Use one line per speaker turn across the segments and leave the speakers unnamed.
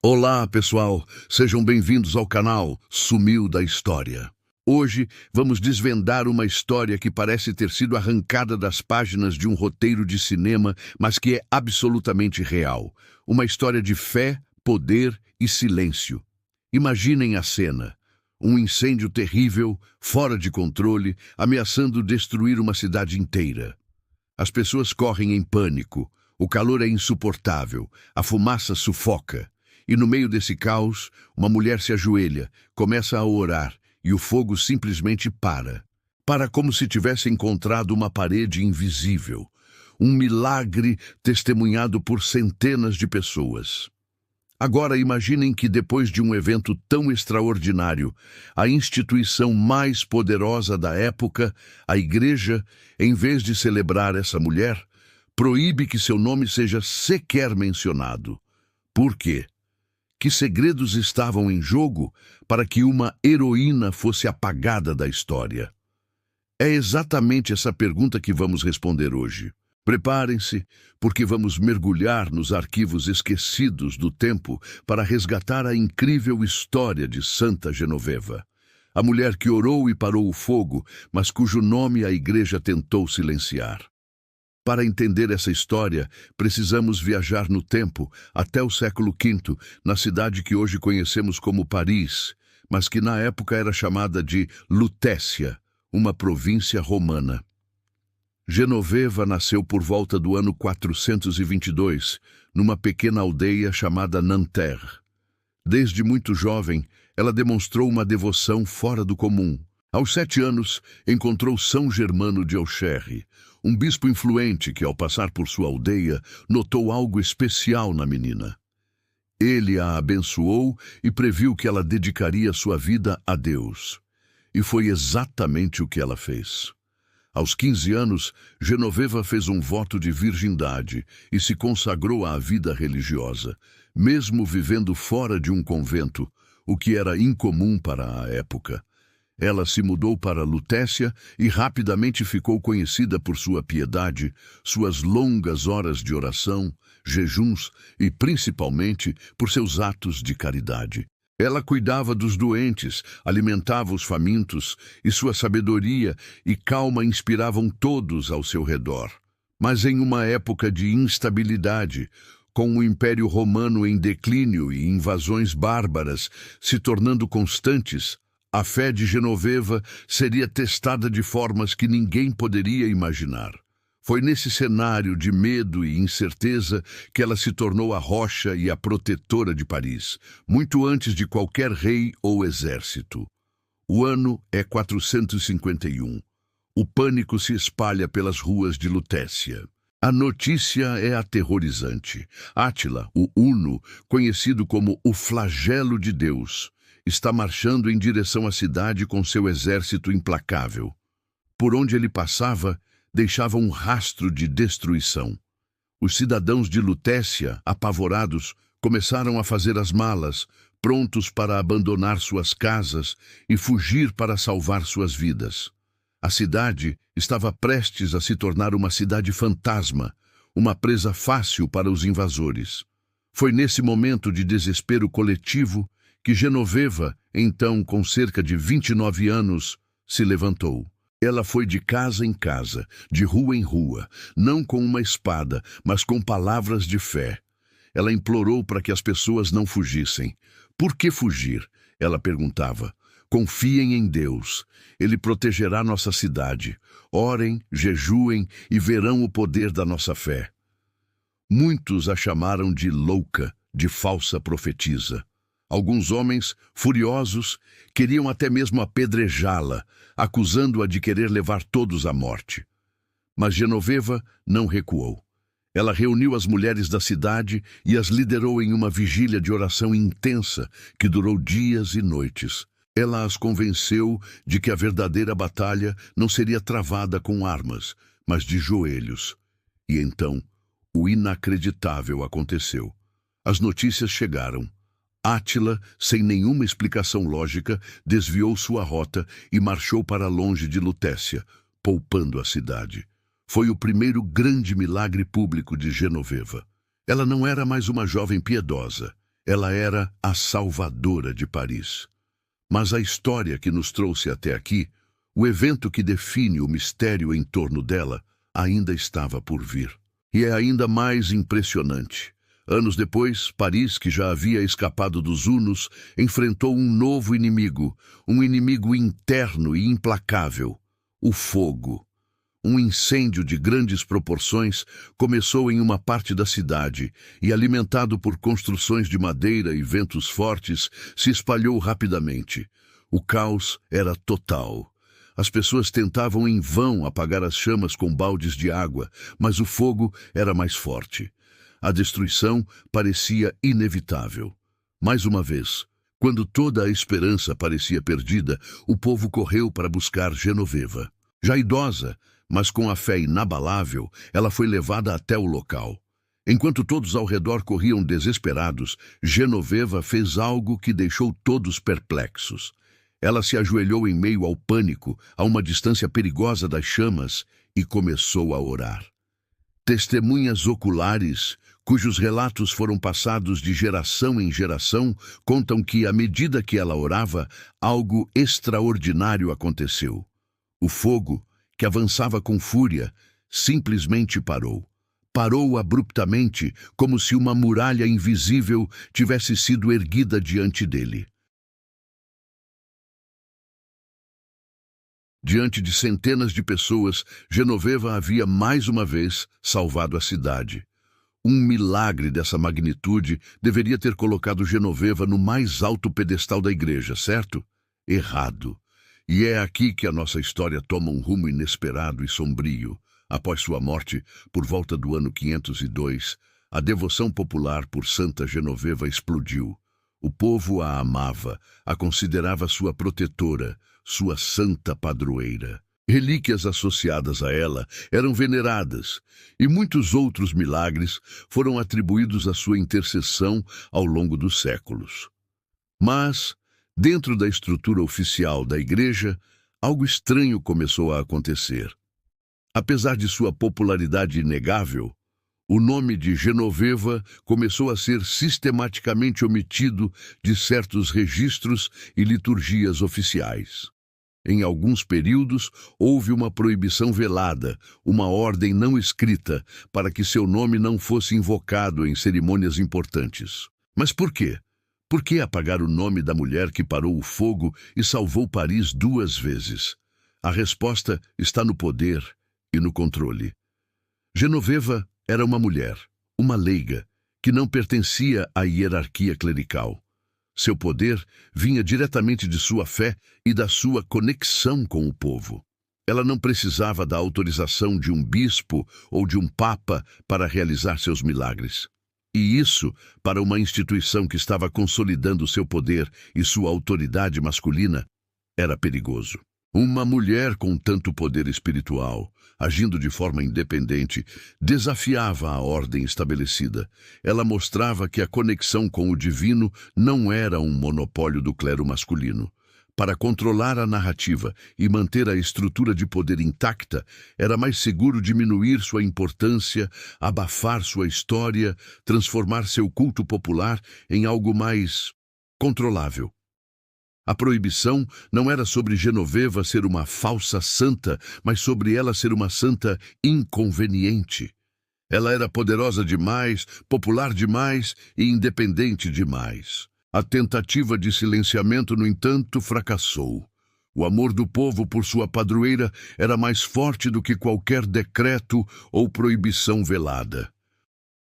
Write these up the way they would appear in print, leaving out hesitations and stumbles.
Olá, pessoal! Sejam bem-vindos ao canal Sumiu da História. Hoje vamos desvendar uma história que parece ter sido arrancada das páginas de um roteiro de cinema, mas que é absolutamente real. Uma história de fé, poder e silêncio. Imaginem a cena. Um incêndio terrível, fora de controle, ameaçando destruir uma cidade inteira. As pessoas correm em pânico. O calor é insuportável. A fumaça sufoca. E no meio desse caos, uma mulher se ajoelha, começa a orar, e o fogo simplesmente para. Para como se tivesse encontrado uma parede invisível. Um milagre testemunhado por centenas de pessoas. Agora imaginem que depois de um evento tão extraordinário, a instituição mais poderosa da época, a Igreja, em vez de celebrar essa mulher, proíbe que seu nome seja sequer mencionado. Por quê? Que segredos estavam em jogo para que uma heroína fosse apagada da história? É exatamente essa pergunta que vamos responder hoje. Preparem-se, porque vamos mergulhar nos arquivos esquecidos do tempo para resgatar a incrível história de Santa Genoveva. A mulher que orou e parou o fogo, mas cujo nome a Igreja tentou silenciar. Para entender essa história, precisamos viajar no tempo até o século V, na cidade que hoje conhecemos como Paris, mas que na época era chamada de Lutécia, uma província romana. Genoveva nasceu por volta do ano 422, numa pequena aldeia chamada Nanterre. Desde muito jovem, ela demonstrou uma devoção fora do comum. Aos 7 anos, encontrou São Germano de Auxerre, um bispo influente que, ao passar por sua aldeia, notou algo especial na menina. Ele a abençoou e previu que ela dedicaria sua vida a Deus. E foi exatamente o que ela fez. Aos 15 anos, Genoveva fez um voto de virgindade e se consagrou à vida religiosa, mesmo vivendo fora de um convento, o que era incomum para a época. Ela se mudou para Lutécia e rapidamente ficou conhecida por sua piedade, suas longas horas de oração, jejuns e, principalmente, por seus atos de caridade. Ela cuidava dos doentes, alimentava os famintos, e sua sabedoria e calma inspiravam todos ao seu redor. Mas em uma época de instabilidade, com o Império Romano em declínio e invasões bárbaras se tornando constantes, a fé de Genoveva seria testada de formas que ninguém poderia imaginar. Foi nesse cenário de medo e incerteza que ela se tornou a rocha e a protetora de Paris, muito antes de qualquer rei ou exército. O ano é 451. O pânico se espalha pelas ruas de Lutécia. A notícia é aterrorizante. Átila, o Huno, conhecido como o flagelo de Deus, está marchando em direção à cidade com seu exército implacável. Por onde ele passava, deixava um rastro de destruição. Os cidadãos de Lutécia, apavorados, começaram a fazer as malas, prontos para abandonar suas casas e fugir para salvar suas vidas. A cidade estava prestes a se tornar uma cidade fantasma, uma presa fácil para os invasores. Foi nesse momento de desespero coletivo que Genoveva, então com cerca de 29 anos, se levantou. Ela foi de casa em casa, de rua em rua, não com uma espada, mas com palavras de fé. Ela implorou para que as pessoas não fugissem. Por que fugir? Ela perguntava. Confiem em Deus. Ele protegerá nossa cidade. Orem, jejuem e verão o poder da nossa fé. Muitos a chamaram de louca, de falsa profetisa. Alguns homens, furiosos, queriam até mesmo apedrejá-la, acusando-a de querer levar todos à morte. Mas Genoveva não recuou. Ela reuniu as mulheres da cidade e as liderou em uma vigília de oração intensa que durou dias e noites. Ela as convenceu de que a verdadeira batalha não seria travada com armas, mas de joelhos. E então, o inacreditável aconteceu. As notícias chegaram. Átila, sem nenhuma explicação lógica, desviou sua rota e marchou para longe de Lutécia, poupando a cidade. Foi o primeiro grande milagre público de Genoveva. Ela não era mais uma jovem piedosa. Ela era a salvadora de Paris. Mas a história que nos trouxe até aqui, o evento que define o mistério em torno dela, ainda estava por vir. E é ainda mais impressionante. Anos depois, Paris, que já havia escapado dos hunos, enfrentou um novo inimigo, um inimigo interno e implacável: o fogo. Um incêndio de grandes proporções começou em uma parte da cidade e, alimentado por construções de madeira e ventos fortes, se espalhou rapidamente. O caos era total. As pessoas tentavam em vão apagar as chamas com baldes de água, mas o fogo era mais forte. A destruição parecia inevitável. Mais uma vez, quando toda a esperança parecia perdida, o povo correu para buscar Genoveva. Já idosa, mas com a fé inabalável, ela foi levada até o local. Enquanto todos ao redor corriam desesperados, Genoveva fez algo que deixou todos perplexos. Ela se ajoelhou em meio ao pânico, a uma distância perigosa das chamas, e começou a orar. Testemunhas oculares, cujos relatos foram passados de geração em geração, contam que, à medida que ela orava, algo extraordinário aconteceu. O fogo, que avançava com fúria, simplesmente parou. Parou abruptamente, como se uma muralha invisível tivesse sido erguida diante dele. Diante de centenas de pessoas, Genoveva havia mais uma vez salvado a cidade. Um milagre dessa magnitude deveria ter colocado Genoveva no mais alto pedestal da igreja, certo? Errado. E é aqui que a nossa história toma um rumo inesperado e sombrio. Após sua morte, por volta do ano 502, a devoção popular por Santa Genoveva explodiu. O povo a amava, a considerava sua protetora, sua santa padroeira. Relíquias associadas a ela eram veneradas, e muitos outros milagres foram atribuídos à sua intercessão ao longo dos séculos. Mas, dentro da estrutura oficial da Igreja, algo estranho começou a acontecer. Apesar de sua popularidade inegável, o nome de Genoveva começou a ser sistematicamente omitido de certos registros e liturgias oficiais. Em alguns períodos, houve uma proibição velada, uma ordem não escrita, para que seu nome não fosse invocado em cerimônias importantes. Mas por quê? Por que apagar o nome da mulher que parou o fogo e salvou Paris 2 vezes? A resposta está no poder e no controle. Genoveva era uma mulher, uma leiga, que não pertencia à hierarquia clerical. Seu poder vinha diretamente de sua fé e da sua conexão com o povo. Ela não precisava da autorização de um bispo ou de um papa para realizar seus milagres. E isso, para uma instituição que estava consolidando seu poder e sua autoridade masculina, era perigoso. Uma mulher com tanto poder espiritual, agindo de forma independente, desafiava a ordem estabelecida. Ela mostrava que a conexão com o divino não era um monopólio do clero masculino. Para controlar a narrativa e manter a estrutura de poder intacta, era mais seguro diminuir sua importância, abafar sua história, transformar seu culto popular em algo mais controlável. A proibição não era sobre Genoveva ser uma falsa santa, mas sobre ela ser uma santa inconveniente. Ela era poderosa demais, popular demais e independente demais. A tentativa de silenciamento, no entanto, fracassou. O amor do povo por sua padroeira era mais forte do que qualquer decreto ou proibição velada.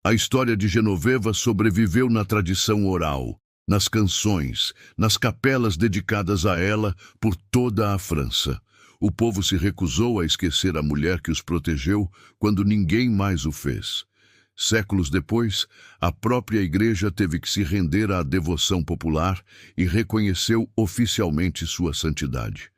A história de Genoveva sobreviveu na tradição oral, nas canções, nas capelas dedicadas a ela por toda a França. O povo se recusou a esquecer a mulher que os protegeu quando ninguém mais o fez. Séculos depois, a própria Igreja teve que se render à devoção popular e reconheceu oficialmente sua santidade.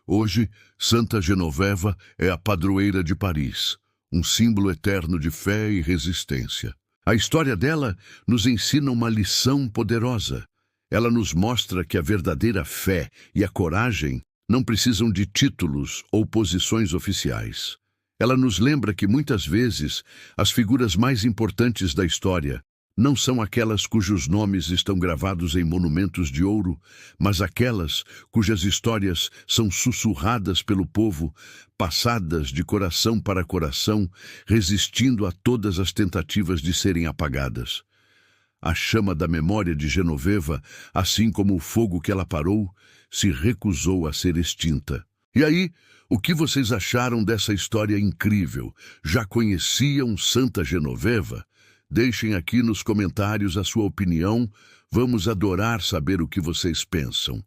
Hoje, Santa Genoveva é a padroeira de Paris, um símbolo eterno de fé e resistência. A história dela nos ensina uma lição poderosa. Ela nos mostra que a verdadeira fé e a coragem não precisam de títulos ou posições oficiais. Ela nos lembra que muitas vezes as figuras mais importantes da história Não são aquelas cujos nomes estão gravados em monumentos de ouro, mas aquelas cujas histórias são sussurradas pelo povo, passadas de coração para coração, resistindo a todas as tentativas de serem apagadas. A chama da memória de Genoveva, assim como o fogo que ela parou, se recusou a ser extinta. E aí, o que vocês acharam dessa história incrível? Já conheciam Santa Genoveva? Deixem aqui nos comentários a sua opinião. Vamos adorar saber o que vocês pensam.